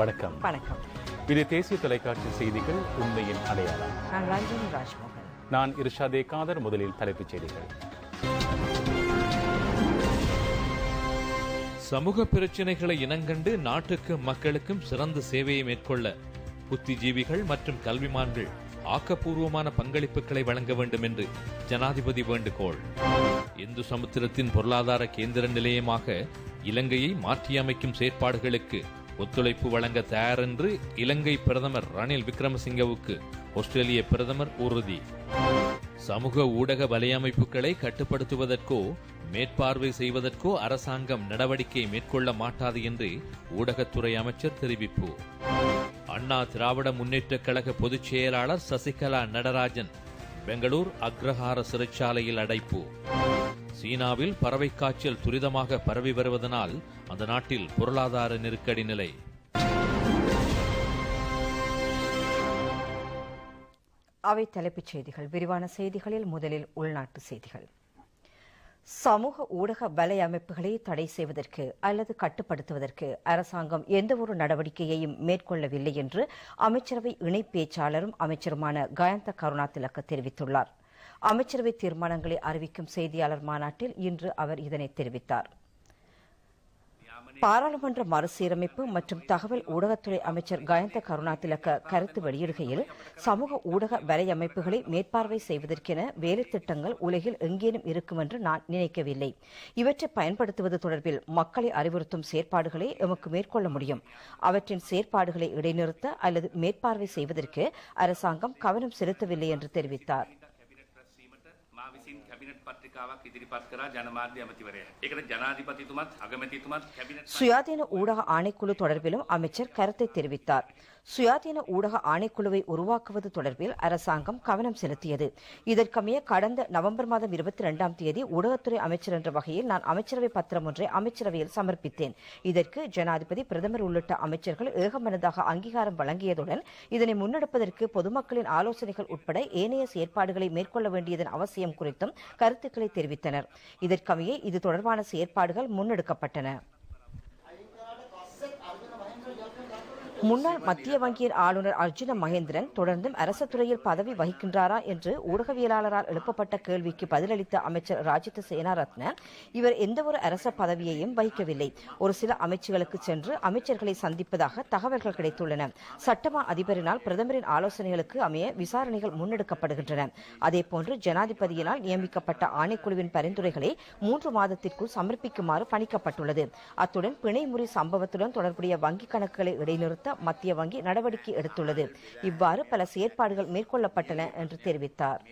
வணக்கம். வணக்கம். இது தேசிய தொலைக்காட்சி செய்திகள், உண்மையின் அடையாளம். நான் ரஞ்சனி ராஜ்மோகன். நான் இர்ஷாதே காதர். முதலில் தலைப்புச் செய்திகள். சமூக பிரச்சினைகளை இனங்கண்டு நாட்டுக்கும் மக்களுக்கும் சிறந்த சேவையை மேற்கொள்ள புத்திஜீவிகள் மற்றும் கல்விமான்கள் ஆக்கப்பூர்வமான பங்களிப்புகளை வழங்க வேண்டும் என்று ஜனாதிபதி வேண்டுகோள். இந்து சமுத்திரத்தின் பொருளாதார கேந்திர நிலையமாக இலங்கையை மாற்றியமைக்கும் செயற்பாடுகளுக்கு ஒத்துழைப்பு வழங்க தயார் என்று இலங்கை பிரதமர் ரணில் விக்ரமசிங்கவுக்கு ஆஸ்திரேலிய பிரதமர் உறுதி. சமூக ஊடக வலையமைப்புகளை கட்டுப்படுத்துவதற்கோ மேற்பார்வை செய்வதற்கோ அரசாங்கம் நடவடிக்கை மேற்கொள்ள மாட்டாது என்று ஊடகத்துறை அமைச்சர் தெரிவிப்பு. அண்ணா திராவிட முன்னேற்றக் கழக பொதுச் செயலாளர் சசிகலா நடராஜன் பெங்களூர் அக்ரஹார சிறைச்சாலையில் அடைப்பு. சீனாவில் பறவை காய்ச்சல் துரிதமாக பரவி வருவதனால் அந்த நாட்டில் பொருளாதார நெருக்கடி நிலை. அவை தலைப்புச் செய்திகள். விரிவான செய்திகளில் முதலில் உள்நாட்டு செய்திகள். சமூக ஊடக வலையமைப்புகளை தடை செய்வதற்கு அல்லது கட்டுப்படுத்துவதற்கு அரசாங்கம் எந்தவொரு நடவடிக்கையையும் மேற்கொள்ளவில்லை என்று அமைச்சரவை இணை பேச்சாளரும் அமைச்சருமான கயந்த கருணாதிலக்க தெரிவித்துள்ளார். அமைச்சரவை தீர்மானங்களை அறிவிக்கும் செய்தியாளர் மாநாட்டில் இன்று அவர் இதனை தெரிவித்தார். பாராளுமன்ற மறுசீரமைப்பு மற்றும் தகவல் ஊடகத்துறை அமைச்சர் கயந்த கருணாதிலக்க கருத்து வெளியிடுகையில், சமூக ஊடக வலையமைப்புகளை மேற்பார்வை செய்வதற்கென வேலை திட்டங்கள் உலகில் எங்கேனும் இருக்கும் என்று நான் நினைக்கவில்லை. இவற்றை பயன்படுத்துவது தொடர்பில் மக்களை அறிவுறுத்தும் செயற்பாடுகளை எமக்கு மேற்கொள்ள முடியும். அவற்றின் செயற்பாடுகளை இடைநிறுத்த அல்லது மேற்பார்வை செய்வதற்கு அரசாங்கம் கவனம் செலுத்தவில்லை என்று தெரிவித்தார். சுயாதீன ஊடக ஆணைக்குழு தொடர்பிலும் அமைச்சர் கருத்தை தெரிவித்தார். சுயாதீன ஊடக ஆணைக்குழுவை உருவாக்குவது தொடர்பில் அரசாங்கம் கவனம் செலுத்தியது. இதற்கமைய கடந்த நவம்பர் மாதம் 22ஆம் தேதி ஊடகத்துறை அமைச்சர் என்ற வகையில் நான் அமைச்சரவை பத்திரம் ஒன்றை அமைச்சரவையில் சமர்ப்பித்தேன். இதற்கு ஜனாதிபதி, பிரதமர் உள்ளிட்ட அமைச்சர்கள் ஏகமனதாக அங்கீகாரம் வழங்கியதுடன் இதனை முன்னெடுப்பதற்கு பொதுமக்களின் ஆலோசனைகள் உட்பட ஏனைய செயற்பாடுகளை மேற்கொள்ள வேண்டியதன் அவசியம் குறித்தும் கருத்துக்களை தெரிவித்தனர். இதற்கமைய இது தொடர்பான செயற்பாடுகள் முன்னெடுக்கப்பட்டன. முன்னாள் மத்திய வங்கியின் ஆளுநர் அர்ஜுன மகேந்திரன் தொடர்ந்தும் அரசு துறையில் பதவி வகிக்கின்றாரா என்று ஊடகவியலாளரால் எழுப்பப்பட்ட கேள்விக்கு பதிலளித்த அமைச்சர் ராஜித சேனாரத்ன, இவர் எந்தவொரு அரச பதவியையும் வகிக்கவில்லை. ஒரு சில அமைச்சுகளுக்கு சென்று அமைச்சர்களை சந்திப்பதாக தகவல்கள் கிடைத்துள்ளன. சட்டமா அதிபரினால் பிரதமரின் ஆலோசனைகளுக்கு அமைய விசாரணைகள் முன்னெடுக்கப்படுகின்றன. அதேபோன்று ஜனாதிபதியினால் நியமிக்கப்பட்ட ஆணைக்குழுவின் பரிந்துரைகளை 3 மாதத்திற்குள் சமர்ப்பிக்குமாறு பணிக்கப்பட்டுள்ளது. அத்துடன் பிணைமுறி சம்பவத்துடன் தொடர்புடைய வங்கிக் கணக்குகளை இடைநிறுத்த மத்திய வங்கி நடவடிக்கை எடுத்துள்ளது. இவ்வாறு பல செயற்பாடுகள் மேற்கொள்ளப்பட்டன என்று தெரிவித்தார்.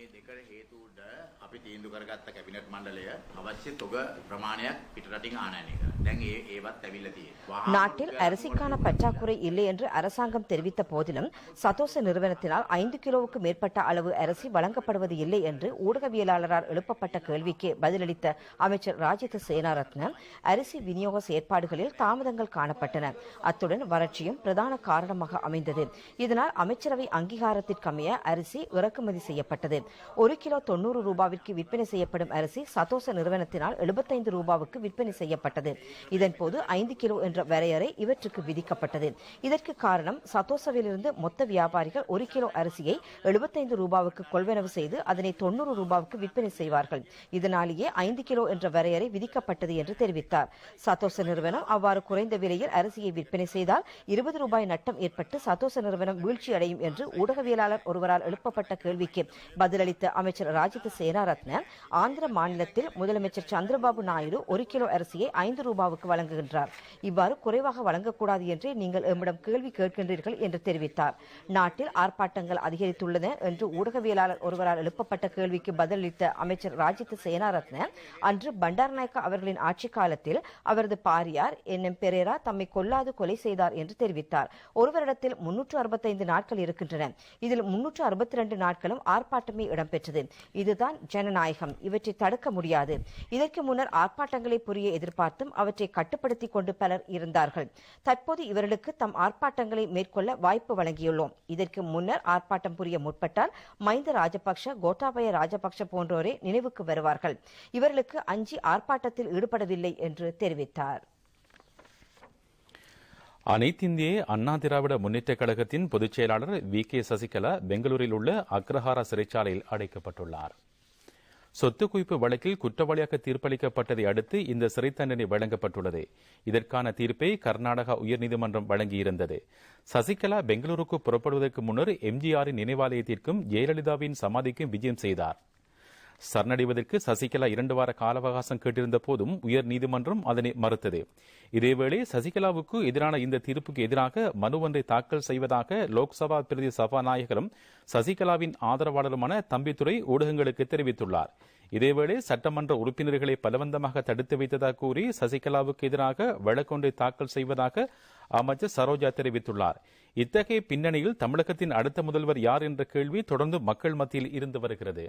நாட்டில் அரிசிக்கான பற்றாக்குறை இல்லை என்று அரசாங்கம் தெரிவித்த போதிலும் சதோச நிறுவனத்தினால் 5 கிலோவுக்கு மேற்பட்ட அளவு அரிசி வழங்கப்படுவது இல்லை என்று ஊடகவியலாளரால் எழுப்பப்பட்ட கேள்விக்கு பதிலளித்த அமைச்சர் ராஜித சேனாரத்ன, அரிசி விநியோக செயற்பாடுகளில் தாமதங்கள் காணப்பட்டன. அத்துடன் வறட்சியும் பிரதான காரணமாக அமைந்தது. இதனால் அமைச்சரவை அங்கீகாரத்திற்கமைய அரிசி இறக்குமதி செய்யப்பட்டது. 1 கிலோ 90 ரூபாவிற்கு விற்பனை செய்யப்படும் அரிசி சதோச நிறுவனத்தினால் 75 ரூபாவுக்கு விற்பனை செய்யப்பட்டது. இதன்போது 5 கிலோ என்ற வரையறை இவற்றுக்கு விதிக்கப்பட்டது. இதற்கு காரணம், சதோசவிலிருந்து மொத்த வியாபாரிகள் 1 கிலோ அரிசியை 75 ரூபாவுக்கு கொள்வனவு செய்து அதனை 90 ரூபாவுக்கு விற்பனை செய்வார்கள். இதனாலேயே 5 கிலோ என்ற வரையறை விதிக்கப்பட்டது என்று தெரிவித்தார். சதோச நிறுவனம் அவ்வாறு குறைந்த விலையில் அரிசியை விற்பனை செய்தால் 20 ரூபாய் நட்டம் ஏற்பட்டு சதோச நிறுவனம் வீழ்ச்சியடையும் என்று ஊடகவியலாளர் ஒருவரால் எழுப்பப்பட்ட கேள்விக்கு பதிலளித்த அமைச்சர் ராஜித சேனாரத்ன, ஆந்திர மாநிலத்தில் முதலமைச்சர் சந்திரபாபு நாயுடு 1 கிலோ அரிசியை 5 ரூபாவுக்கு வழங்குகின்றார். இவ்வாறு குறைவாக வழங்கக்கூடாது என்று நீங்கள் எம்மிடம் கேள்வி கேட்கின்றீர்கள் என்று தெரிவித்தார். நாட்டில் ஆர்ப்பாட்டங்கள் அதிகரித்துள்ளன என்று ஊடகவியலாளர் ஒருவரால் எழுப்பப்பட்ட கேள்விக்கு பதிலளித்த அமைச்சர் ராஜித சேனாரத்ன, அன்று பண்டாரநாயக்கா அவர்களின் ஆட்சி காலத்தில் அவரது பாரியார் என்.எம். பெரேரா தம்மை கொல்லாது கொலை செய்தார் என்று தெரிவித்தார். ஒரு வருடத்தில் 365 நாட்கள் இருக்கின்றன. இதில் 362 நாட்களும் ஆர்ப்பாட்டமே இடம்பெற்றது. இதுதான் ஜனநாயகம். இவற்றை தடுக்க முடியாது. இதற்கு முன்னர் ஆர்ப்பாட்டங்களை புரிய எதிர்பார்த்தும் அவற்றை கட்டுப்படுத்திக் கொண்டு பலர் இருந்தார்கள். தற்போது இவர்களுக்கு தம் ஆர்ப்பாட்டங்களை மேற்கொள்ள வாய்ப்பு வழங்கியுள்ளோம். இதற்கு முன்னர் ஆர்ப்பாட்டம் புரிய முற்பட்டால் மஹிந்த ராஜபக்ஷ, கோட்டாபய ராஜபக்ஷ போன்றோரே நினைவுக்கு வருவார்கள். இவர்களுக்கு அஞ்சி ஆர்ப்பாட்டத்தில் ஈடுபடவில்லை என்று தெரிவித்தார். அனைத்திந்திய அண்ணா திராவிட முன்னேற்றக் கழகத்தின் பொதுச் செயலாளர் வி.கே. சசிகலா பெங்களூரில் உள்ள அக்ரஹாரா சிறைச்சாலையில் அடைக்கப்பட்டுள்ளார். சொத்து குவிப்பு வழக்கில் குற்றவாளியாக தீர்ப்பளிக்கப்பட்டதை அடுத்து இந்த சிறை தண்டனை வழங்கப்பட்டுள்ளது. இதற்கான தீர்ப்பை கர்நாடகா உயர்நீதிமன்றம் வழங்கியிருந்தது. சசிகலா பெங்களூருக்கு புறப்படுவதற்கு முன்னர் எம்ஜிஆரின் நினைவாலயத்திற்கும் ஜெயலலிதாவின் சமாதிக்கும் விஜயம் செய்தார். சரணடைவதற்கு சசிகலா 2 வார கால அவகாசம் கேட்டிருந்த போதும் உயர் நீதிமன்றம் அதனை மறுத்தது. இதேவேளை சசிகலாவுக்கு எதிரான இந்த தீர்ப்புக்கு எதிராக மனு ஒன்றை தாக்கல் செய்வதாக லோக்சபா பிரதி சபாநாயகரும் சசிகலாவின் ஆதரவாளருமான தம்பிதுரை ஊடகங்களுக்கு தெரிவித்துள்ளார். இதேவேளை சட்டமன்ற உறுப்பினர்களை பலவந்தமாக தடுத்து வைத்ததாக கூறி சசிகலாவுக்கு எதிராக வழக்கொன்றை தாக்கல் செய்வதாக அமைச்சர் சரோஜா தெரிவித்துள்ளார். இத்தகைய பின்னணியில் தமிழகத்தின் அடுத்த முதல்வர் யார் என்ற கேள்வி தொடர்ந்து மக்கள் மத்தியில் இருந்து வருகிறது.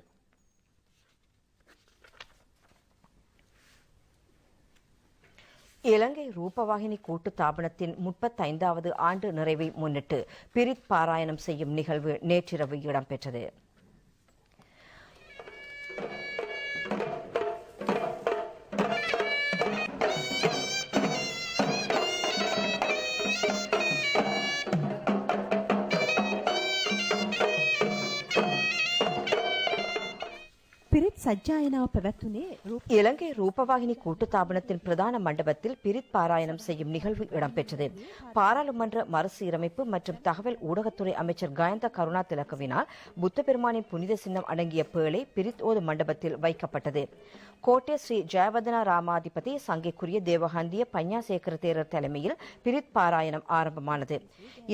இலங்கை ரூபவாகினி கூட்டு தாபனத்தின் 35வது ஆண்டு நிறைவை முன்னிட்டு பிரித் பாராயணம் செய்யும் நிகழ்வு நேற்றிரவு இடம்பெற்றது. இலங்கை ரூபவாகினி கூட்டுத்தாபனத்தின் பிரதான மண்டபத்தில் பிரித் பாராயணம் செய்யும் நிகழ்வு இடம்பெற்றது. பாராளுமன்ற மறுசீரமைப்பு மற்றும் தகவல் ஊடகத்துறை அமைச்சர் கயந்த கருணா திலகவினால் புத்த பெருமானின் புனித சின்னம் அடங்கிய பேழை பிரித் ஓது மண்டபத்தில் வைக்கப்பட்டது. கோட்டை ஸ்ரீ ஜெயவர்தன ராமாதிபதி சங்கைக்குரிய தேவகாந்திய பஞ்ஞாசேகர தேரர் தலைமையில் பிரித் பாராயணம் ஆரம்பமானது.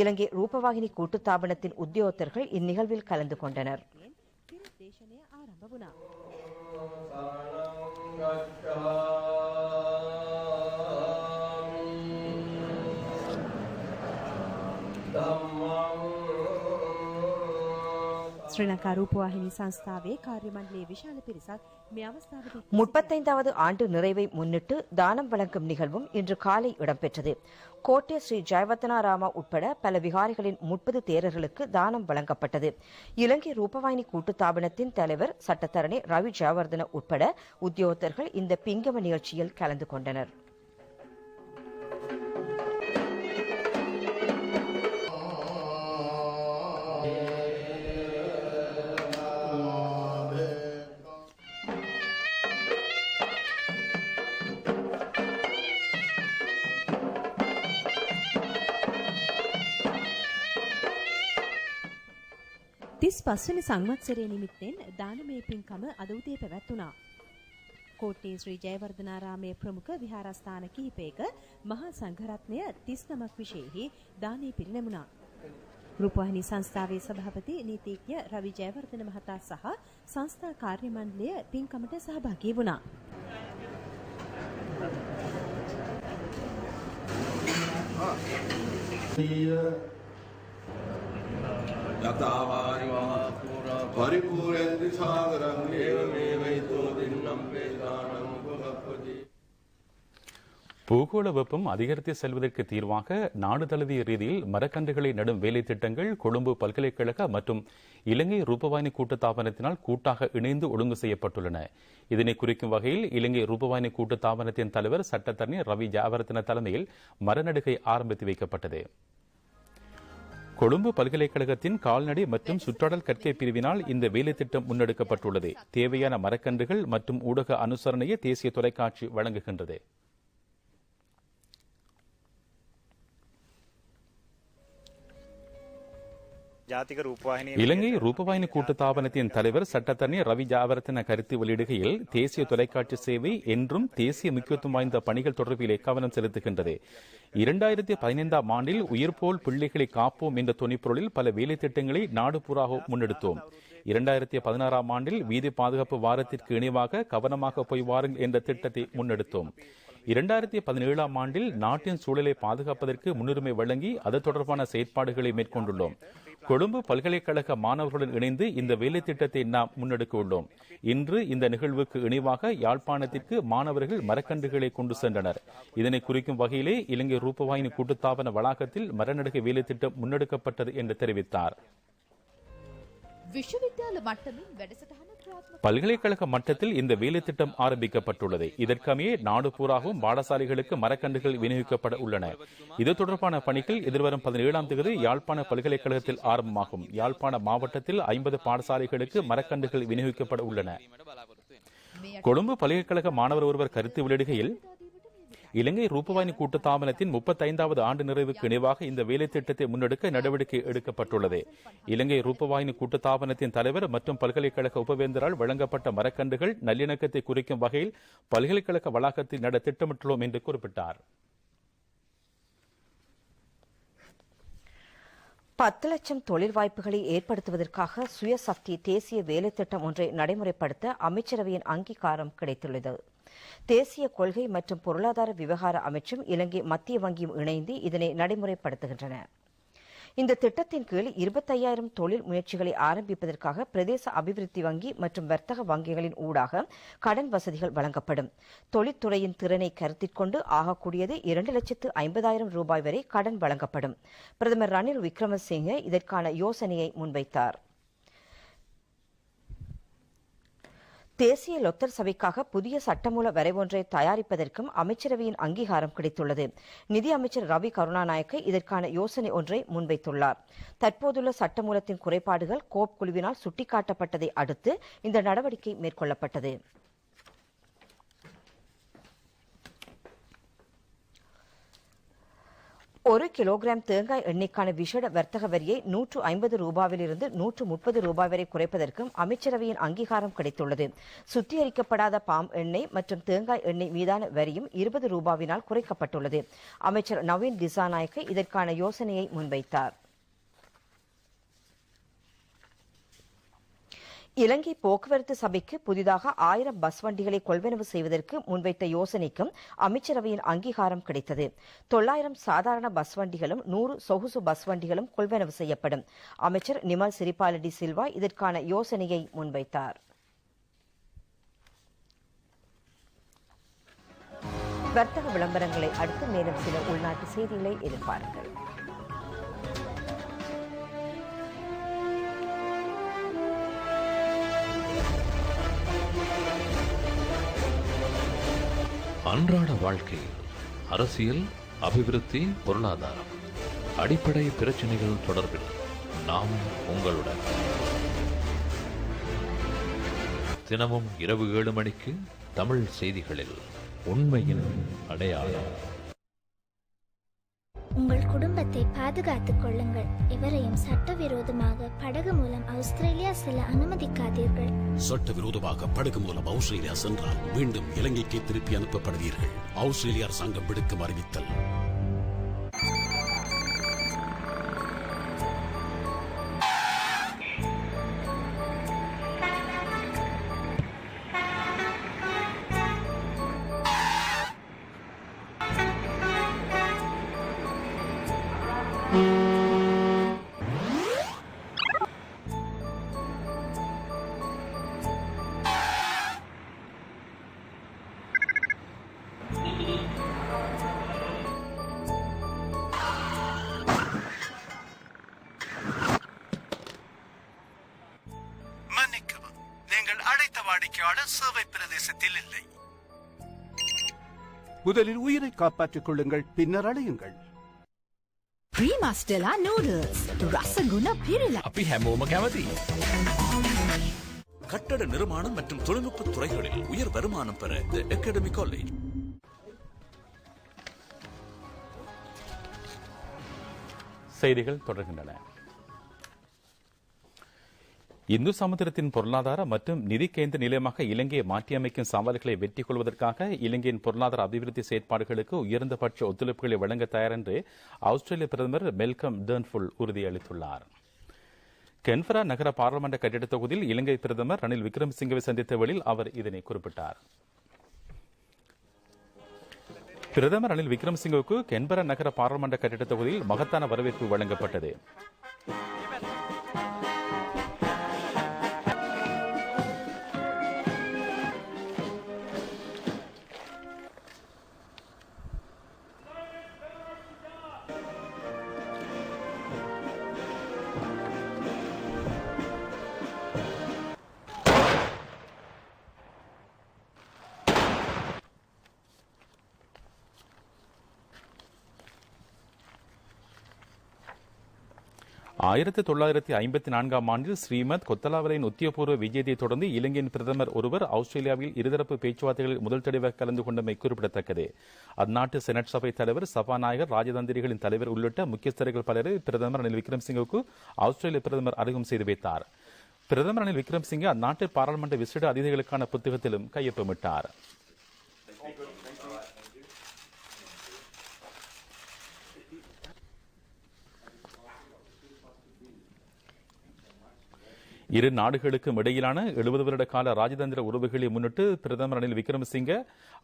இலங்கை ரூபவாகினி கூட்டுத்தாபனத்தின் உத்தியோகத்தர்கள் இந்நிகழ்வில் கலந்து கொண்டனர். ශ්‍රී ලංකා රූපවාහිනී සංස්ථාවේ කාර්ය මණ්ඩලයේ විශාල පිරිසක් මේ අවස්ථාවේදී 35வது ஆண்டு நிறைவை முன்னிட்டு தானம் வழங்கும் நிகழ்வும் இன்று காலை இடம்பெற்றது. கோட்டை ஸ்ரீ ஜெயவர்தனாராமா உட்பட பல விகாரிகளின் 30 தேரர்களுக்கு தானம் வழங்கப்பட்டது. இலங்கை ரூபவாகினி கூட்டுத்தாபனத்தின் தலைவர் சட்டத்தரணி ரவி ஜெயவர்தன உட்பட உத்தியோகத்தர்கள் இந்த பிங்கம நிகழ்ச்சியில் கலந்து கொண்டனர். පස්වන සංවත්සරය නිමිත්තෙන් දානමය පින්කම අද උදේ පැවැත්වුණා. කෝට්ටේ ශ්‍රී ජයවර්ධනාරාමයේ ප්‍රමුඛ විහාරස්ථාන කිහිපයක මහා සංඝරත්නය 39ක් විශේෂෙහි දානය පිරිනැමුණා. රූපවාහිනී සංස්ථාවේ සභාපති නීතිඥ රවි ජයවර්ධන මහතා සහ සංස්ථා කාර්ය මණ්ඩලය පින්කමට සහභාගී වුණා. பரிபூரந்தி சாகரம் ஏவமேவைதோ தின்னம் வேதானம் புகப்பதி. பூகோள வெப்பம் அதிகரித்து செல்வதற்கு தீர்வாக நாடு தழுவிய ரீதியில் மரக்கன்றுகளை நடும் வேலை திட்டங்கள் கொழும்பு பல்கலைக்கழக மற்றும் இலங்கை ரூபவாகினி கூட்டுத்தாபனத்தினால் கூட்டாக இணைந்து ஒழுங்கு செய்யப்பட்டுள்ளன. இதனை குறிக்கும் வகையில் இலங்கை ரூபவாகினி கூட்டுத்தாபனத்தின் தலைவர் சட்டத்தரணி ரவி ஜெயவர்தன தலைமையில் மரநடுகை ஆரம்பித்து வைக்கப்பட்டது. கொழும்பு பல்கலைக்கழகத்தின் கால்நடை மற்றும் சுற்றாடல் கற்கை பிரிவினால் இந்த வேலை திட்டம் முன்னெடுக்கப்பட்டுள்ளது. தேவையான மரக்கன்றுகள் மற்றும் ஊடக அனுசரணையை தேசிய தொலைக்காட்சி வழங்குகின்றது. இலங்கை ரூபவாகினி கூட்டுத்தாபனத்தின் தலைவர் சட்டத்தரணி ரவி ஜெயவர்தன கருத்து வெளியிடுகையில் தேசிய தொலைக்காட்சி சேவை என்றும் தேசிய முக்கியத்துவம் வாய்ந்த பணிகள் தொடர்பிலே கவனம் செலுத்துகின்றது. 2015ஆம் ஆண்டில் உயிர்போல் பிள்ளைகளை காப்போம் என்ற துணைப்பொருளில் பல வேலை திட்டங்களை நாடு பூராக முன்னெடுத்தோம். 2016ஆம் ஆண்டில் வீதி பாதுகாப்பு வாரத்திற்கு இணைவாக கவனமாக போய் வாருங்கள் என்ற திட்டத்தை முன்னெடுத்தோம். 2017ஆம் ஆண்டில் நாட்டின் சூழலை பாதுகாப்பதற்கு முன்னுரிமை வழங்கி அது தொடர்பான செயற்பாடுகளை மேற்கொண்டுள்ளோம். கொழும்பு பல்கலைக்கழக மாணவர்களுடன் இணைந்து இந்த வேலை திட்டத்தை நாம் முன்னெடுக்க உள்ளோம். இன்று இந்த நிகழ்வுக்கு இணைவாக யாழ்ப்பாணத்திற்கு மாணவர்கள் மரக்கன்றுகளை கொண்டு சென்றனர். இதனை குறிக்கும் வகையிலே இலங்கை ரூபவாகினி கூட்டுத்தாபன வளாகத்தில் மரநடுகை வேலை திட்டம் முன்னெடுக்கப்பட்டது என்று தெரிவித்தார். பல்கலைக்கழக மட்டத்தில் இந்த வேலை திட்டம் ஆரம்பிக்கப்பட்டுள்ளது. இதற்கமைய நாடு பூராகவும் பாடசாலைகளுக்கு மரக்கன்றுகள் விநியோகிக்கப்பட உள்ளன. இது தொடர்பான பணிகள் எதிர்வரும் 17ஆம் தேதி யாழ்ப்பாண பல்கலைக்கழகத்தில் ஆரம்பமாகும். யாழ்ப்பாண மாவட்டத்தில் 50 பாடசாலைகளுக்கு மரக்கன்றுகள் விநியோகிக்கப்பட உள்ளன. கொழும்பு பல்கலைக்கழக மாணவர் ஒருவர் கருத்து வெளியிடுகையில், இலங்கை ரூபவாயினி கூட்டுத்தாபனத்தின் 35வது ஆண்டு நிறைவுக்கு இணைவாக இந்த வேலை திட்டத்தை முன்னெடுக்க நடவடிக்கை எடுக்கப்பட்டுள்ளது. இலங்கை ரூபவாயினி கூட்டுத்தாபனத்தின் தலைவர் மற்றும் பல்கலைக்கழக உபவேந்தரால் வழங்கப்பட்ட மரக்கன்றுகள் நல்லிணக்கத்தை குறிக்கும் வகையில் பல்கலைக்கழக வளாகத்தில் நட திட்டமிட்டுள்ளோம் என்று குறிப்பிட்டார். 10 லட்சம் தொழில் வாய்ப்புகளை ஏற்படுத்துவதற்காக சுயசக்தி தேசிய வேலை திட்டம் ஒன்றை நடைமுறைப்படுத்த அமைச்சரவையின் அங்கீகாரம் கிடைத்துள்ளது. தேசிய கொள்கை மற்றும் பொருளாதார விவகார அமைச்சும் இலங்கை மத்திய வங்கியும் இணைந்து இதனை நடைமுறைப்படுத்துகின்றன. இந்த திட்டத்தின் கீழ் 25,000 தொழில் முயற்சிகளை ஆரம்பிப்பதற்காக பிரதேச அபிவிருத்தி வங்கி மற்றும் வர்த்தக வங்கிகளின் ஊடாக கடன் வசதிகள் வழங்கப்படும். தொழில்துறையின் திறனை கருத்திற்கொண்டு ஆகக்கூடியது 2,50,000 ரூபாய் வரை கடன் வழங்கப்படும். பிரதமர் ரணில் விக்ரமசிங்கே இதற்கான யோசனையை முன்வைத்தார். தேசிய லொத்தர் சபைக்காக புதிய சட்டமூல வரைவொன்றை தயாரிப்பதற்கும் அமைச்சரவையின் அங்கீகாரம் கிடைத்துள்ளது. நிதி அமைச்சர் ரவி கருணாநாயக்க இதற்கான யோசனை ஒன்றை முன்வைத்துள்ளார். தற்போதுள்ள சட்டமூலத்தின் குறைபாடுகள் கோப் குழுவினால் சுட்டிக்காட்டப்பட்டதை அடுத்து இந்த நடவடிக்கை மேற்கொள்ளப்பட்டது. ஒரு கிலோகிராம் தேங்காய் எண்ணெய்க்கான விசேட வர்த்தக வரியை 150 ரூபாயிலிருந்து 130 ரூபாய் வரை குறைப்பதற்கும் அமைச்சரவையின் அங்கீகாரம் கிடைத்துள்ளது. சுத்திகரிக்கப்படாத பாம் எண்ணெய் மற்றும் தேங்காய் எண்ணெய் மீதான வரியும் 20 ரூபாவினால் குறைக்கப்பட்டுள்ளது. அமைச்சர் நவீன் திசாநாயக்க இதற்கான யோசனையை முன்வைத்தார். இலங்கை போக்குவரத்து சபைக்கு புதிதாக 1000 பஸ் வண்டிகளை கொள்வனவு செய்வதற்கு முன்வைத்த யோசனைக்கும் அமைச்சரவையின் அங்கீகாரம் கிடைத்தது. 900 சாதாரண பஸ் வண்டிகளும் 100 சொகுசு பஸ் வண்டிகளும் கொள்வனவு செய்யப்படும். அமைச்சர் நிமல் சிறிபாலடி சில்வா இதற்கான யோசனையை முன்வைத்தார். வர்த்தக விளம்பரங்களை அடுத்து மேலும் சில உள்நாட்டு செய்திகளை எதிர்பாருங்கள். அன்றாட வாழ்க்கையில் அரசியல், அபிவிருத்தி, பொருளாதாரம், அடிப்படை பிரச்சனைகள் தொடர்பில் நாம் உங்களுடன் தினமும் இரவு 7 மணிக்கு தமிழ் செய்திகளில் உண்மையின் அடையாளம். உங்கள் குடும்பத்தை பாதுகாத்துக் கொள்ளுங்கள். எவரையும் சட்டவிரோதமாக படகு மூலம் ஆஸ்திரேலியா செல்ல அனுமதிக்காதீர்கள். சட்டவிரோதமாக படகு மூலம் ஆஸ்திரேலியா சென்றால் மீண்டும் இலங்கைக்கு திருப்பி அனுப்பப்படுவீர்கள். ஆஸ்திரேலிய அரசாங்கம் விடுக்கும் அறிவித்தல். மன்னிக்கவும், நீங்கள் அழைத்த வாடிக்கையாளர் சேவை பிரதேசத்தில் இல்லை. முதலில் உயிரை காப்பாற்றிக் கொள்ளுங்கள், பின்னர் அழையுங்கள். Prima Stella Noodles. ரசகுண பிரில. අපි හැමෝම කැමති. கட்டட நிர்மாணம் மற்றும் தொழில்நுட்ப துறைகளில் உயர் வருமானம் பெற The Academy College. செய்திகள் தொடர்கின்றன. இந்து சமுத்திரத்தின் பொருளாதார மற்றும் நிதி கேந்திர நிலையமாக இலங்கையை மாற்றியமைக்கும் சவால்களை வெற்றி கொள்வதற்காக இலங்கையின் பொருளாதார அபிவிருத்தி செயற்பாடுகளுக்கு உயர்ந்தபட்ச ஒத்துழைப்புகளை வழங்க தயார் என்று ஆஸ்திரேலிய பிரதமர் மெல்கம் டர்ன்ஃபுல் உறுதியளித்துள்ளார். கென்பரா நகர பாராளுமன்ற கட்டிட தொகுதியில் இலங்கை பிரதமர் ரணில் விக்ரமசிங்கவை சந்தித்த வேளையில் அவர் இதனை குறிப்பிட்டார். பிரதமர் ரணில் விக்ரமசிங்கவுக்கு கென்பரா நகர பாராளுமன்ற கட்டிட தொகுதியில் மகத்தான வரவேற்பு வழங்கப்பட்டது. 1954 ஆண்டில் ஸ்ரீமத் கொத்தலாவலையின் உத்தியபூர்வ விஜயத்தை தொடர்ந்து இலங்கையின் பிரதமர் ஒருவர் ஆஸ்திரேலியாவில் இருதரப்பு பேச்சுவார்த்தைகளில் முதல் தடவை கலந்து கொண்டமை குறிப்பிடத்தக்கது. அந்நாட்டு செனட் சபை தலைவர், சபாநாயகர், ராஜதந்திரிகளின் தலைவர் உள்ளிட்ட முக்கியஸ்தர்கள் பலரை பிரதமர் ரணில் விக்ரமசிங்கவுக்கு ஆஸ்திரேலிய பிரதமர் அறிமுகம் செய்து வைத்தார். பிரதமர் ரணில் விக்ரமசிங்கே அந்நாட்டு பாராளுமன்ற விசேட அதிதிகளுக்கான புத்தகத்திலும் கையொப்பமிட்டார். இரு நாடுகளுக்கும் இடையிலான 70 வருட கால ராஜதந்திர உறவுகளை முன்னிட்டு பிரதமர் ரணில் விக்ரமசிங்கே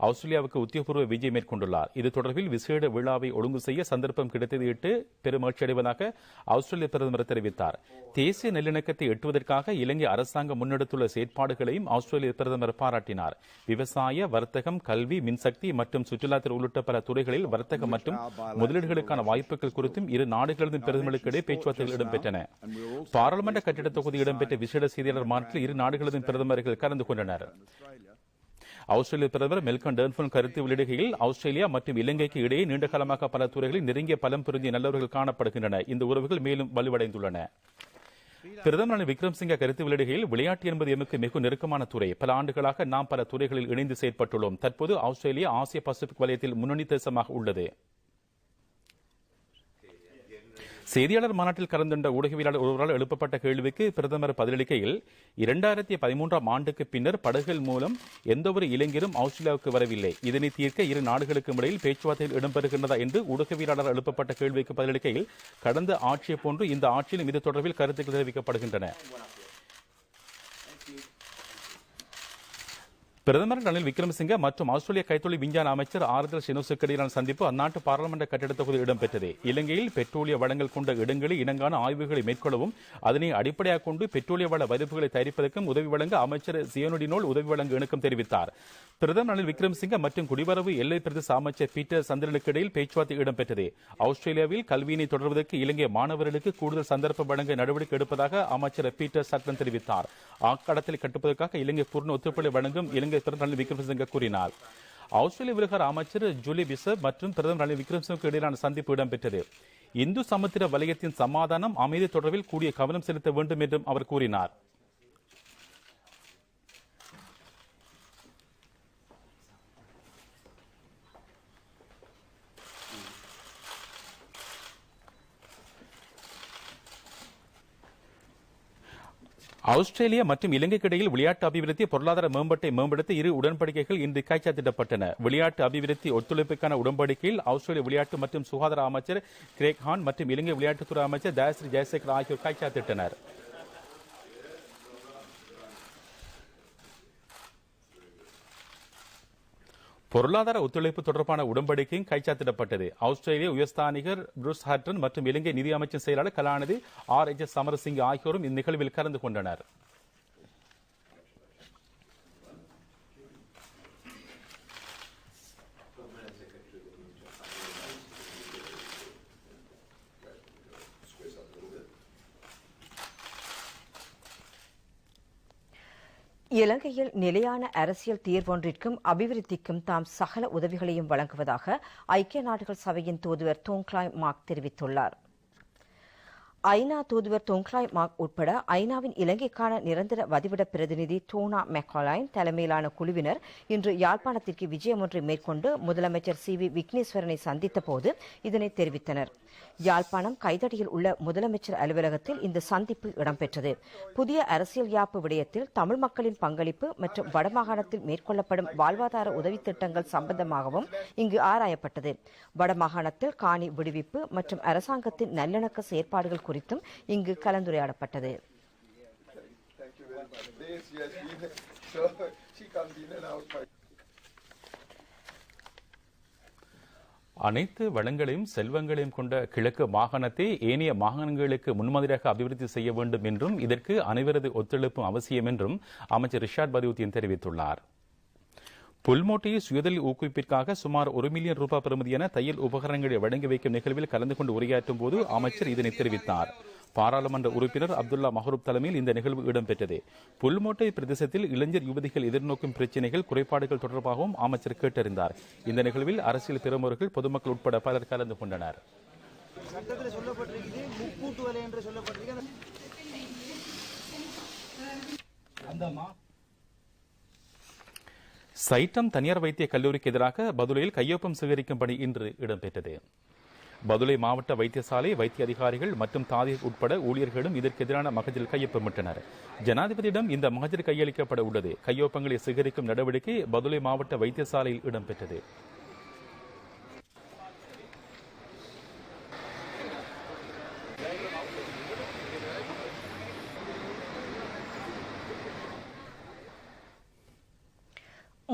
ஆஸ்திரேலியாவுக்கு உத்தியோகபூர்வ விஜயம் மேற்கொண்டுள்ளார். இது தொடர்பில் விசேட விழாவை ஒழுங்கு செய்ய சந்தர்ப்பம் கிடைத்ததையிட்டு பெருமகிழ்ச்சி அடைவதாக ஆஸ்திரேலிய பிரதமர் தெரிவித்தார். தேசிய நல்லிணக்கத்தை எட்டுவதற்காக இலங்கை அரசாங்கம் முன்னெடுத்துள்ள செயற்பாடுகளையும் ஆஸ்திரேலிய பிரதமர் பாராட்டினார். விவசாய, வர்த்தகம், கல்வி, மின்சக்தி மற்றும் சுற்றுலாத்துறை உள்ளிட்ட பல துறைகளில் வர்த்தக மற்றும் முதலீடுகளுக்கான வாய்ப்புகள் குறித்தும் இரு நாடுகளதும் பிரதமர்களுக்கு இடையே பேச்சுவார்த்தைகள் இடம்பெற்றன. பாராளுமன்ற கட்டிட தொகுதி இடம்பெற்ற விசேட செய்தியாளர் மாநாட்டில் இரு நாடுகளதும் பிரதமர்கள் கலந்து கொண்டனர். ஆஸ்திரேலிய பிரதமர் மெல்கம் டர்ன்பர்ன் கருத்து வெளியிடுகையில், ஆஸ்திரேலியா மற்றும் இலங்கைக்கு இடையே நீண்டகாலமாக பல துறைகளில் நெருங்கிய பலம் பொருந்திய நல்லவர்கள் காணப்படுகின்றன. இந்த உறவுகள் மேலும் வலுவடைந்துள்ளன. பிரதமர் ரணில் விக்ரமசிங்கே கருத்து வெளியிடுகையில், விளையாட்டு என்பது எமக்கு மிக நெருக்கமான துறை. பல ஆண்டுகளாக நாம் பல துறைகளில் இணைந்து செயற்பட்டுள்ளோம். தற்போது ஆஸ்திரேலியா ஆசிய பசிபிக் வலயத்தில் முன்னணி தேசமாக உள்ளது. செய்தியாளர் மாநாட்டில் கலந்துள்ள ஊடகவியலாளர் ஒருவரால் எழுப்பப்பட்ட கேள்விக்கு பிரதமர் பதிலளிக்கையில், 2013 ஆண்டுக்கு பின்னர் படகுகள் மூலம் எந்தவொரு இளைஞரும் ஆஸ்திரேலியாவுக்கு வரவில்லை. இதனை தீர்க்க இரு நாடுகளுக்கும் இடையில் பேச்சுவார்த்தைகள் இடம்பெறுகின்றதா என்று ஊடகவியலாளர் எழுப்பப்பட்ட கேள்விக்கு பதிலளிக்கையில், கடந்த ஆட்சியை போன்று இந்த ஆட்சியிலும் இது தொடர்பில் கருத்துக்கள் தெரிவிக்கப்படுகின்றன. பிரதமர் ரணில் விக்ரமசிங்கே மற்றும் ஆஸ்திரேலிய கைத்தொழில் விஞ்ஞான அமைச்சர் ஆறுதல் ஷினோசுக்கு இடையிலான சந்திப்பு அந்நாட்டு பாராளுமன்ற கட்டிட தொகுதியில் இடம்பெற்றது. இலங்கையில் பெட்ரோலிய வளங்கள் கொண்ட இடங்களில் இனங்கான ஆய்வுகளை மேற்கொள்ளவும் அதனை அடிப்படையாக கொண்டு பெட்ரோலிய வள வரிப்புகளை தயாரிப்பதற்கும் உதவி வழங்க அமைச்சர் சியோனுடினோல் உதவி வழங்க இணக்கம் தெரிவித்தார். பிரதமர் ரணில் விக்ரமசிங்கே மற்றும் குடிவரவு எல்லை பிரதேச அமைச்சர் பீட்டர் சந்திரனுக்கு இடையில் பேச்சுவார்த்தை இடம்பெற்றது. ஆஸ்திரேலியாவில் கல்வியினை தொடர்வதற்கு இலங்கை மாணவர்களுக்கு கூடுதல் சந்தர்ப்பம் வழங்க நடவடிக்கை எடுப்பதாக அமைச்சர் பீட்டர் சட்டன் தெரிவித்தார். ஆக்கடத்தில் கட்டுப்பதற்காக இலங்கை பூர்ண ஒத்துழைப்பு வழங்கும் இலங்கை பிரதமர் ரணில் விக்ரமசிங்கே கூறினார். ஆஸ்திரேலிய விவகார அமைச்சர் ஜூலி பிஷப் மற்றும் பிரதமர் ரணில் விக்ரமசிங்கே இடையிலான சந்திப்பு இடம்பெற்றது. இந்து சமுத்திர வலயத்தின் சமாதானம், அமைதி தொடர்பில் கூடிய கவனம் செலுத்த வேண்டும் என்றும் அவர் கூறினார். ஆஸ்திரேலியா மற்றும் இலங்கைக்கு இடையில் விளையாட்டு அபிவிருத்தி, பொருளாதார மேம்பாட்டை மேம்படுத்த இரு உடன்படிக்கைகள் இன்று கைச்சாத்திடப்பட்டன. விளையாட்டு அபிவிருத்தி ஒத்துழைப்புக்கான உடன்படிக்கையில் ஆஸ்திரேலிய விளையாட்டு மற்றும் சுகாதார அமைச்சர் கிரேக் ஹான் மற்றும் இலங்கை விளையாட்டுத்துறை அமைச்சர் தயாஸ்ரீ ஜெயசேகர் ஆகியோர் கைச்சாத்திட்டனர். பொருளாதார ஒத்துழைப்பு தொடர்பான உடன்படிக்கையும் கைச்சாத்திடப்பட்டது. ஆஸ்திரேலிய உயர்ஸ்தானிகர் புரூஸ் ஹட்டன் மற்றும் இலங்கை நிதி அமைச்சின் செயலாளர் கலாநிதி R.H.S. சமரசிங்க ஆகியோரும் இந்நிகழ்வில் கலந்து கொண்டனர். இலங்கையில் நிலையான அரசியல் தீர்வொன்றிற்கும் அபிவிருத்திக்கும் தாம் சகல உதவிகளையும் வழங்குவதாக ஐக்கிய நாடுகள் சபையின் தூதுவர் தோங்க்லாய் மாக் தெரிவித்துள்ளார். ஐநா தூதுவர் தோங்க்லாய் மாக் உட்பட ஐநாவின் இலங்கைக்கான நிரந்தர வதிவிட பிரதிநிதி டோனா மெக்காலைன் தலைமையிலான குழுவினர் இன்று யாழ்ப்பாணத்திற்கு விஜயம் ஒன்றை மேற்கொண்டு முதலமைச்சர் CV விக்னேஸ்வரனை சந்தித்த போது இதனை தெரிவித்தனர். யாழ்ப்பாணம் கைதடியில் உள்ள முதலமைச்சர் அலுவலகத்தில் இந்த சந்திப்பு இடம்பெற்றது. புதிய அரசியல் யாப்பு விடயத்தில் தமிழ் மக்களின் பங்களிப்பு மற்றும் வடமாகாணத்தில் மேற்கொள்ளப்படும் வாழ்வாதார உதவி திட்டங்கள் சம்பந்தமாகவும் இங்கு ஆராயப்பட்டது. வடமாகாணத்தில் காணி விடுவிப்பு மற்றும் அரசாங்கத்தின் நல்லிணக்க செயற்பாடுகள் குறித்தும் இங்கு கலந்துரையாடப்பட்டது. அனைத்து வளங்களையும் செல்வங்களையும் கொண்ட கிழக்கு மாகாணத்தை ஏனைய மாகாணங்களுக்கு முன்மாதிரியாக அபிவிருத்தி செய்ய வேண்டும் என்றும் இதற்கு அனைவரது ஒத்துழைப்பும் அவசியம் என்றும் அமைச்சர் ரிஷாட் பதியுதீன் தெரிவித்துள்ளார். புல்மோட்டையை சுயதொழில் ஊக்குவிப்பிற்காக சுமார் 1 மில்லியன் ரூபாய் பெறுமதியான தையல் உபகரணங்களை வழங்கி வைக்கும் நிகழ்வில் கலந்து கொண்டு உரையாற்றும் போது அமைச்சர் இதனை தெரிவித்தார். பாராளுமன்ற உறுப்பினர் அப்துல்லா மஹரூப் தலைமையில் இந்த நிகழ்வு இடம்பெற்றது. புல்மோட்டை பிரதேசத்தில் இளைஞர் யுவதிகள் எதிர்நோக்கும் பிரச்சினைகள், குறைபாடுகள் தொடர்பாகவும் அமைச்சர் கேட்டறிந்தார். இந்த நிகழ்வில் அரசியல் பிரமுகர்கள், பொதுமக்கள் உட்பட பலர் கலந்து கொண்டனர். சட்டத்தில் சொல்லப்பட்டிருக்கிறது கூட்டு வேலை என்று சொல்லப்பட்டிருக்கிறது. சைட்டம் தனியார் வைத்திய கல்லூரிக்கு எதிராக பதுளையில் கையொப்பம் சேகரிக்கும் பணி இன்று இடம்பெற்றது. பதுளை மாவட்ட வைத்தியசாலை வைத்திய அதிகாரிகள் மற்றும் தாதியர் உட்பட ஊழியர்களும் இதற்கு எதிரான மகஜரில் கையொப்பமிட்டனர். ஜனாதிபதியிடம் இந்த மகஜர் கையளிக்கப்பட உள்ளது. கையொப்பங்களை சேகரிக்கும் நடவடிக்கை பதுளை மாவட்ட வைத்தியசாலையில் இடம்பெற்றது.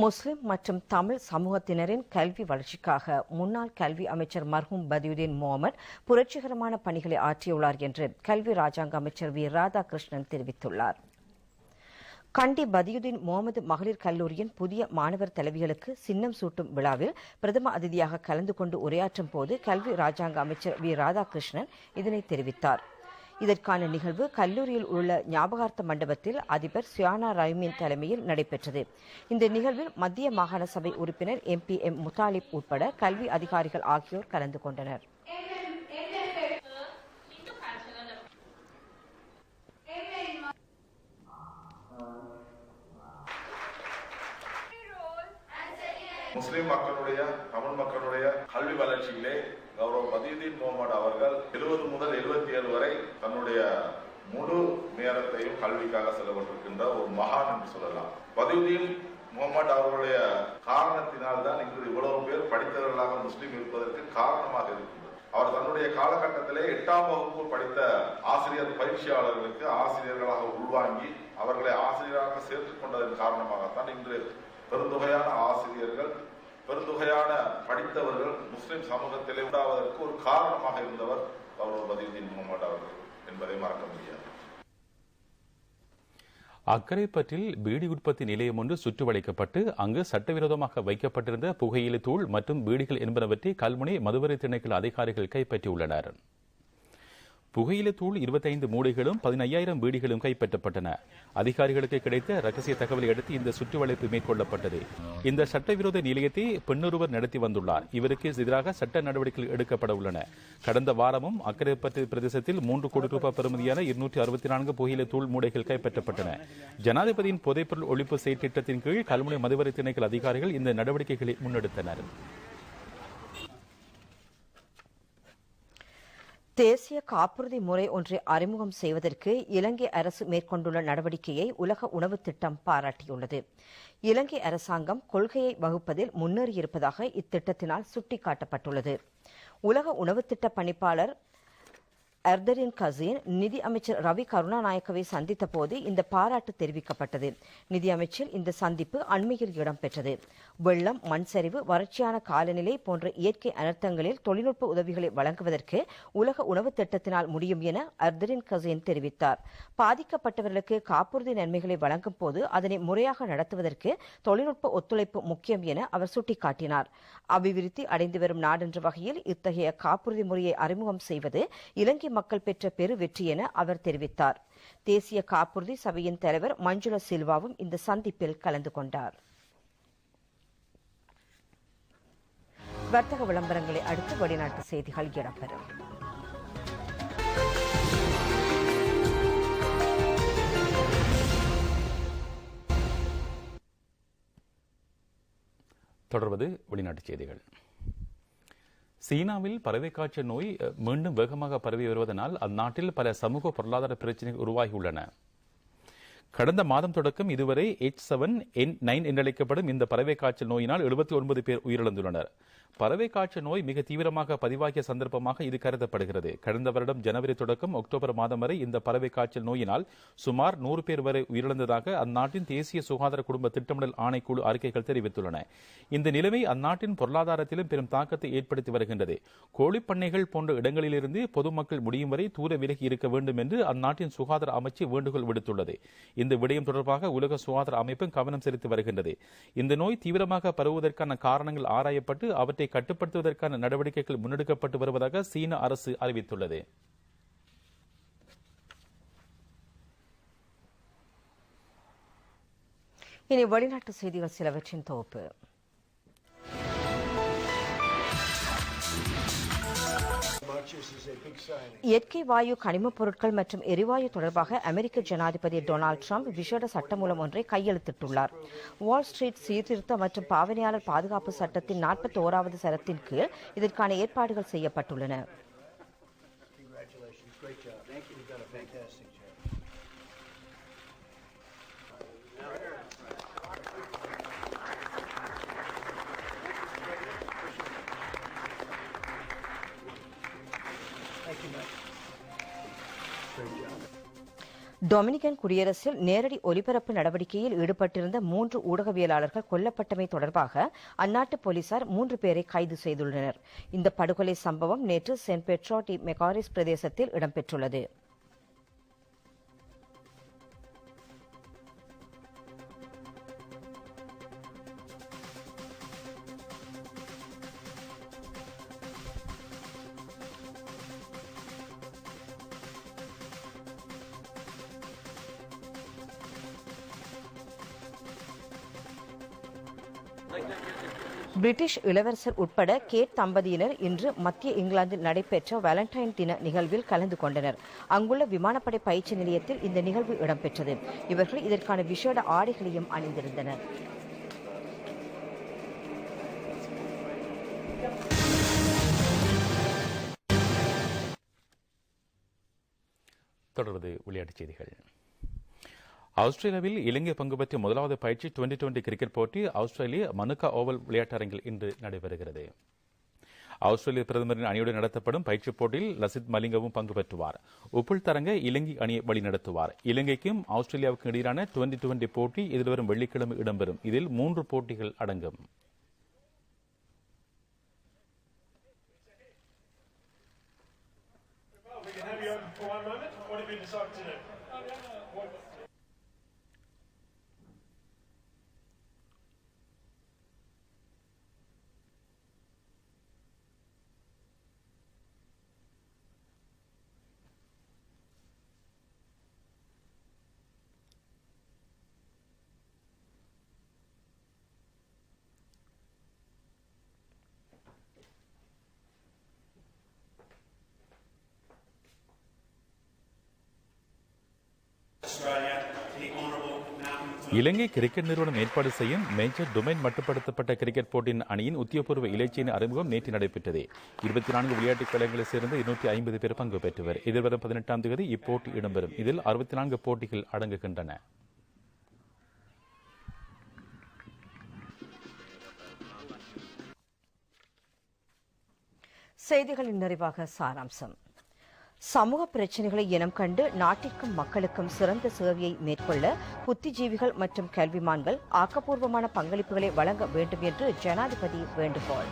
முஸ்லிம் மற்றும் தமிழ் சமூகத்தினரின் கல்வி வளர்ச்சிக்காக முன்னாள் கல்வி அமைச்சர் மர்ஹூம் பதியுதீன் முகமது புரட்சிகரமான பணிகளை ஆற்றியுள்ளார் என்று கல்வி ராஜாங்க அமைச்சர் வி ராதாகிருஷ்ணன் தெரிவித்துள்ளார். கண்டி பதியுதீன் முகமது மகளிர் கல்லூரியின் புதிய மாணவர் தலைவிகளுக்கு சின்னம் சூட்டும் விழாவில் பிரதம அதிதியாக கலந்து கொண்டு உரையாற்றும் போது கல்வி ராஜாங்க அமைச்சர் வி ராதாகிருஷ்ணன் இதனை தெரிவித்தார். இதற்கான நிகழ்வு கல்லூரியில் உள்ள ஞாபகார்த்த மண்டபத்தில் அதிபர் சியானா ரைமின் தலைமையில் நடைபெற்றது. இந்த நிகழ்வில் மத்திய மாகாண சபை உறுப்பினர் MP முத்தாலிப் உட்பட கல்வி அதிகாரிகள் ஆகியோர் கலந்து கொண்டனர். முஸ்லிம் மக்களுடைய தமிழ் மக்களுடைய கல்வி வளர்ச்சியிலே கௌரவ பதியுதீன் முகமது அவர்கள் 70 முதல் 77 வரை தன்னுடைய முழு நேரத்தையும் கல்விக்காக செலவிட்டிருக்கின்ற ஒரு மகான் என்று சொல்லலாம். பதியுதீன் முகமது அவர்களுடைய காரணத்தினால் தான் இன்று இவ்வளவு பேர் படித்தவர்களாக முஸ்லிம் இருப்பதற்கு காரணமாக இருக்கின்றது. அவர் தன்னுடைய காலகட்டத்திலே 8ஆம் வகுப்பு படித்த ஆசிரியர் பயிற்சியாளர்களுக்கு ஆசிரியர்களாக உள்வாங்கி அவர்களை ஆசிரியராக சேர்த்துக் கொண்டதன் காரணமாகத்தான் இன்று பெருந்தொகையான ஆசிரியர்கள் பெருந்தொகையான படித்தவர்கள் முஸ்லிம் சமூகத்திலே உண்டாவதற்கு ஒரு காரணமாக இருந்தவர் கௌரவ பதியுதீன் முகமது அவர்கள் என்பதை மறக்க முடியாது. அக்கரைப்பற்றில் பீடி உற்பத்தி நிலையம் ஒன்று சுற்றுவளைக்கப்பட்டு அங்கு சட்டவிரோதமாக வைக்கப்பட்டிருந்த புகையிலை தூள் மற்றும் பீடிகள் என்பனவற்றை கல்முனை மதுவரை திணைக்கள அதிகாரிகள் கைப்பற்றியுள்ளனர். புகையிலை தூள் 25 மூடைகளும் 15,000 பீடிகளும் கைப்பற்றப்பட்டன. அதிகாரிகளுக்கு கிடைத்த ரகசிய தகவலை அடுத்து இந்த சுற்றுவளைப்பு மேற்கொள்ளப்பட்டது. இந்த சட்டவிரோத நிலையத்தை பெண்ணொருவர் நடத்தி வந்துள்ளார். இவருக்கு எதிராக சட்ட நடவடிக்கைகள் எடுக்கப்பட உள்ளன. கடந்த வாரமும் அக்கரைப்பற்று பிரதேசத்தில் 3 கோடி ரூபாய் பெறுமதியான 264 புகையிலை தூள் மூடைகள் கைப்பற்றப்பட்டன. ஜனாதிபதியின் போதைப்பொருள் ஒழிப்பு செயற்திட்டத்தின் கீழ் கல்முனை மதுவரை திணைக்கள அதிகாரிகள் இந்த நடவடிக்கைகளை முன்னெடுத்தனர். தேசிய காப்புறுதி முறை ஒன்றை அறிமுகம் செய்வதற்கு இலங்கை அரசு மேற்கொண்டுள்ள நடவடிக்கையை உலக உணவு திட்டம் பாராட்டியுள்ளது. இலங்கை அரசாங்கம் கொள்கையை வகுப்பதில் முன்னேறியிருப்பதாக இத்திட்டத்தினால் சுட்டிக்காட்டப்பட்டுள்ளது. உலக உணவு திட்ட பணிப்பாளர் எர்தரின் கசீன் நிதி அமைச்சர் ரவி கருணாநாயக்கவை சந்தித்த போது இந்த பாராட்டு தெரிவிக்கப்பட்டது. நிதி அமைச்சர் இந்த சந்திப்பு அண்மையில் இடம்பெற்றது. வெள்ளம், மண் சரிவு, வறட்சியான காலநிலை போன்ற இயற்கை அனர்த்தங்களில் தொழில்நுட்ப உதவிகளை வழங்குவதற்கு உலக உணவு திட்டத்தினால் முடியும் என எர்தரின் கசீன் தெரிவித்தார். பாதிக்கப்பட்டவர்களுக்கு காப்புறுதி நன்மைகளை வழங்கும் போது அதனை முறையாக நடத்துவதற்கு தொழில்நுட்ப ஒத்துழைப்பு முக்கியம் என அவர் சுட்டிக்காட்டினார். அபிவிருத்தி அடைந்து வரும் நாடென்ற வகையில் இத்தகைய காப்புறுதி முறையை அறிமுகம் செய்வது இலங்கை மக்கள் பெற்ற பெரு வெற்றி என அவர் தெரிவித்தார். தேசிய காப்புறுதி சபையின் தலைவர் மஞ்சுள சில்வாவும் இந்த சந்திப்பில் கலந்து கொண்டார். வர்த்தக விளம்பரங்களை அடுத்து வெளிநாட்டு செய்திகள் இடம்பெறும். தொடர்வது வெளிநாட்டுச் செய்திகள். சீனாவில் பறவை காய்ச்சல் நோய் மீண்டும் வேகமாக பரவி வருவதனால் அந்நாட்டில் பல சமூக பொருளாதார பிரச்சனைகள் உருவாகியுள்ளன. கடந்த மாதம் தொடக்கம் இதுவரை H7N9 என்றழைக்கப்படும் இந்த பறவை காய்ச்சல் நோயினால் 79 பேர் உயிரிழந்துள்ளனர். பறவை காய்ச்சல் நோய் மிக தீவிரமாக பதிவாகிய சந்தர்ப்பமாக இது கருதப்படுகிறது. கடந்த வருடம் ஜனவரி தொடக்கம் அக்டோபர் மாதம் வரை இந்த பறவை காய்ச்சல் நோயினால் சுமார் 100 பேர் வரை உயிரிழந்ததாக அந்நாட்டின் தேசிய சுகாதார குடும்ப திட்டமிடல் ஆணைக்குழு அறிக்கைகள் தெரிவித்துள்ளன. இந்த நிலைமை அந்நாட்டின் பொருளாதாரத்திலும் பெரும் தாக்கத்தை ஏற்படுத்தி வருகின்றது. கோழிப்பண்ணைகள் போன்ற இடங்களிலிருந்து பொதுமக்கள் முடியும் வரை தூர விலகி இருக்க வேண்டும் என்று அந்நாட்டின் சுகாதார அமைச்சு வேண்டுகோள் விடுத்துள்ளது. இந்த விடயம் தொடர்பாக உலக சுகாதார அமைப்பும் கவனம் செலுத்தி வருகின்றது. இந்த நோய் தீவிரமாக பரவுவதற்கான காரணங்கள் ஆராயப்பட்டு அவற்றை கட்டுப்படுத்துவதற்கான நடவடிக்கைகள் முன்னெடுக்கப்பட்டு வருவதாக சீன அரசு அறிவித்துள்ளது. இனி வெளிநாட்டு செய்திகள் சிலவற்றின் தொகுப்பு. இயற்கை வாயு கனிமப் பொருட்கள் மற்றும் எரிவாயு தொடர்பாக அமெரிக்க ஜனாதிபதி டொனால்டு ட்ரம்ப் விசேட சட்டமூலம் ஒன்றை கையெழுத்திட்டுள்ளார். வால் ஸ்ட்ரீட் சீர்திருத்த மற்றும் பாவனையாளர் பாதுகாப்பு சட்டத்தின் 41வது சரத்தின் கீழ் இதற்கான ஏற்பாடுகள் செய்யப்பட்டுள்ளன. டொமினிகன் குடியரசில் நேரடி ஒலிபரப்பு நடவடிக்கையில் ஈடுபட்டிருந்த 3 ஊடகவியலாளர்கள் கொல்லப்பட்டமை தொடர்பாக அந்நாட்டு போலீசார் 3 பேரை கைது செய்துள்ளனர். இந்த படுகொலை சம்பவம் நேற்று சென்ட் பெட்ரோ டி மெகாரிஸ் பிரதேசத்தில் இடம்பெற்றுள்ளது. பிரிட்டிஷ் இளவரசர் உட்பட கேட் தம்பதியினர் இன்று மத்திய இங்கிலாந்தில் நடைபெற்ற வேலண்டைன் தின நிகழ்வில் கலந்து கொண்டனர். அங்குள்ள விமானப்படை பயிற்சி நிலையத்தில் இந்த நிகழ்வு இடம்பெற்றது. இவர்கள் இதற்கான விசேட ஆடைகளையும் அணிந்திருந்தனர். தொடர்வது விளையாட்டுச் செய்திகள். ஆஸ்திரேலியாவில் இலங்கை பங்கு பெற்ற முதலாவது பயிற்சி 2020 கிரிக்கெட் போட்டி ஆஸ்திரேலிய மனுகா ஓவல் விளையாட்டரங்கில் இன்று நடைபெறுகிறது. ஆஸ்திரேலிய பிரதமரின் அணியுடன் நடத்தப்படும் பயிற்சிப் போட்டியில் லசித் மலிங்கவும் பங்கு பெற்றுவார். உப்புல் தரங்க இலங்கை அணியை வழிநடத்துவார். இலங்கைக்கும் ஆஸ்திரேலியாவுக்கும் இடையிலான 2020 போட்டி எதிர்வரும் வெள்ளிக்கிழமை இடம்பெறும். இதில் 3 போட்டிகள் அடங்கும். இலங்கை கிரிக்கெட் நிறுவனம் ஏற்பாடு செய்யும் மேஜர் டொமைன் மட்டுப்படுத்தப்பட்ட கிரிக்கெட் போட்டியின் அணியின் உத்தியோகபூர்வ இலச்சியின் அறிமுகம் நேற்று நடைபெற்றது. 24 விளையாட்டுக் களங்களைச் சேர்ந்து 250 பேர் பங்கு பெற்றவர். எதிர்வரும் 18ஆம் தேதி இப்போட்டி இடம்பெறும். இதில் 64 போட்டிகள் அடங்குகின்றன. செய்திகளின் நிறைவாக சாராம்சம். சமூக பிரச்சினைகளை இனம் கண்டு நாட்டிற்கும் மக்களுக்கும் சிறந்த சேவையை மேற்கொள்ள புத்திஜீவிகள் மற்றும் கல்விமான்கள் ஆக்கப்பூர்வமான பங்களிப்புகளை வழங்க வேண்டும் என்று ஜனாதிபதி வேண்டுகோள்.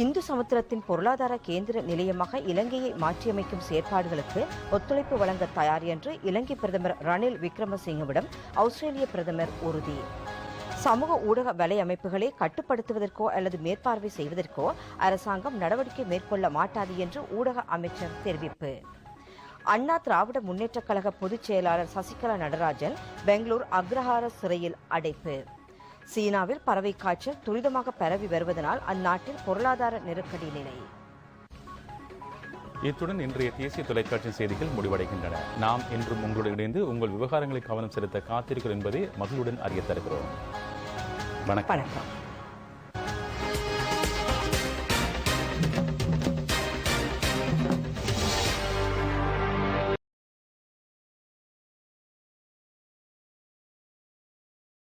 இந்து சமுத்திரத்தின் பொருளாதார கேந்திர நிலையமாக இலங்கையை மாற்றியமைக்கும் செயற்பாடுகளுக்கு ஒத்துழைப்பு வழங்க தயார் என்று இலங்கை பிரதமர் ரணில் விக்ரமசிங்கவிடம் ஆஸ்திரேலிய பிரதமர் உறுதி. சமூக ஊடக வலையமைப்புகளை கட்டுப்படுத்துவதற்கோ அல்லது மேற்பார்வை செய்வதற்கோ அரசாங்கம் நடவடிக்கை மேற்கொள்ள மாட்டாது என்று ஊடக அமைச்சர் தெரிவிப்பு. அண்ணா திராவிட முன்னேற்றக் கழக பொதுச் செயலாளர் சசிகலா நடராஜன் பெங்களூர் அக்ரஹார சிறையில் அடைப்பு. சீனாவில் பறவை காய்ச்சல் துரிதமாக பரவி வருவதனால் அந்நாட்டில் பொருளாதார நெருக்கடி நிலை. இத்துடன் இன்றைய தேசிய தொலைக்காட்சி செய்திகள் முடிவடைகின்றன. நாம் இன்றும் உங்களுடன் இணைந்து உங்கள் விவகாரங்களை கவனம் செலுத்த காத்திருக்கிறோம் என்பதை மகிழ்வுடன் அறிய தருகிறோம். வணக்கம்.